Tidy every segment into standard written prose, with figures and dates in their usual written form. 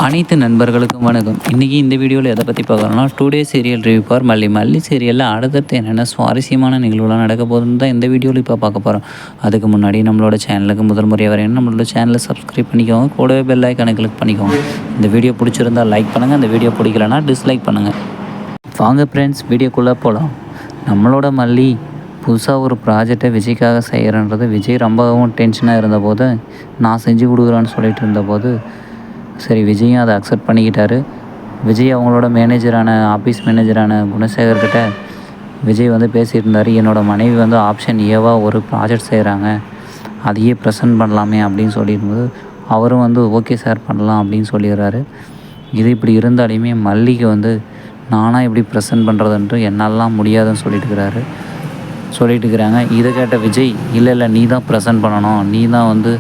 அனைத்து நண்பர்களுக்கும் வணக்கம். இன்றைக்கி இந்த வீடியோவில் எதை பற்றி பார்க்குறோம்னா, டுடே சீரியல் ரிவ்யூ ஃபார் மல்லி. மல்லி சீரியலில் அடுத்தடுத்து என்னென்ன சுவாரஸ்யமான நிகழ்வுலாம் நடக்க போகுதுன்னு தான் இந்த வீடியோவில் இப்போ பார்க்க போகிறோம். அதுக்கு முன்னாடி நம்மளோட சேனலுக்கு முதல் முறையாக வரையும் நம்மளோட சேனலை சப்ஸ்கிரைப் பண்ணிக்கோங்க. கூடவே பெல் ஐக்கானை கிளிக் பண்ணிக்கோங்க. இந்த வீடியோ பிடிச்சிருந்தால் லைக் பண்ணுங்கள். இந்த வீடியோ பிடிக்கலனா டிஸ்லைக் பண்ணுங்கள். வாங்க ஃப்ரெண்ட்ஸ், வீடியோக்குள்ளே போகலாம். நம்மளோட மல்லி புதுசாக ஒரு ப்ராஜெக்டை விஜய்க்காக செய்கிறன்றது விஜய் ரொம்பவும் டென்ஷனாக இருந்தபோது, நான் செஞ்சு கொடுக்குறேன்னு சொல்லிட்டு இருந்தபோது, சரி விஜயும் அதை அக்செப்ட் பண்ணிக்கிட்டாரு. விஜய் அவங்களோட மேனேஜரான ஆஃபீஸ் மேனேஜரான குணசேகர்கிட்ட விஜய் வந்து பேசிகிட்டு இருந்தார். என்னோடய மனைவி வந்து ஆப்ஷன் ஏவாக ஒரு ப்ராஜெக்ட் செய்கிறாங்க, அதையே ப்ரெசென்ட் பண்ணலாமே அப்படின்னு சொல்லிடும்போது அவரும் வந்து ஓகே சார் பண்ணலாம் அப்படின்னு சொல்லிடுறாரு. இது இப்படி இருந்தாலுமே மல்லிக்கு வந்து நானாக இப்படி ப்ரெசென்ட் பண்ணுறதுன்ட்டு என்னாலலாம் முடியாதுன்னு சொல்லிட்டு இருக்கிறாங்க. இதை கேட்ட விஜய், இல்லை நீ தான் ப்ரெசென்ட் பண்ணணும், நீ தான் வந்து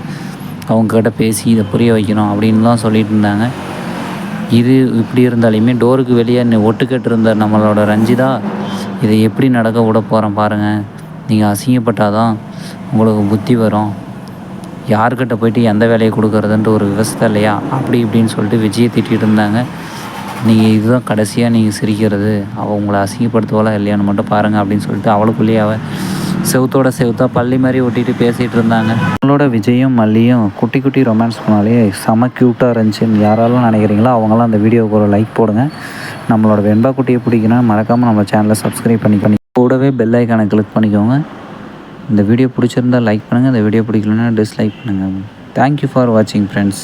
அவங்கக்கிட்ட பேசி இதை புரிய வைக்கணும் அப்படின்லாம் சொல்லிட்டு இருந்தாங்க. இது இப்படி இருந்தாலுமே டோருக்கு வெளியே ஒட்டுக்கட்டு இருந்த நம்மளோட ரஞ்சிதா, இதை எப்படி நடக்க விட போகிறேன் பாருங்கள், நீங்கள் அசிங்கப்பட்டாதான் உங்களுக்கு புத்தி வரும், யார்கிட்ட போய்ட்டு எந்த வேலையை கொடுக்குறதுன்ட்டு ஒரு விவசாயம் இல்லையா அப்படி இப்படின்னு சொல்லிட்டு விஜயை திட்டிகிட்டு இருந்தாங்க. நீங்கள் இதுதான் கடைசியாக நீங்கள் சிரிக்கிறது, அவள் உங்களை அசிங்கப்படுத்துவாளா இல்லையான்னு மட்டும் பாருங்கள் அப்படின்னு சொல்லிட்டு அவளுக்குள்ளேயே அவள் செவுத்தா பள்ளி மாதிரி ஒட்டிகிட்டு பேசிகிட்டு இருந்தாங்க. அவங்களோட விஜயும் மல்லியும் குட்டி குட்டி ரொமான்ஸ் பண்ணாலே செம க்யூட்டாக இருந்துச்சுன்னு யாரெல்லாம் நினைக்கிறீங்களோ அவங்களாம் அந்த வீடியோவுக்கு ஒரு லைக் போடுங்க. நம்மளோட வெண்பா குட்டியை பிடிக்கணும் மறக்காமல் நம்ம சேனலை சப்ஸ்கிரைப் பண்ணி கூடவே பெல் ஐக்கானை கிளிக் பண்ணிக்கோங்க. இந்த வீடியோ பிடிச்சிருந்தால் லைக் பண்ணுங்கள். இந்த வீடியோ பிடிக்கலன்னா டிஸ்லைக் பண்ணுங்கள். தேங்க்யூ ஃபார் வாட்சிங் ஃப்ரெண்ட்ஸ்.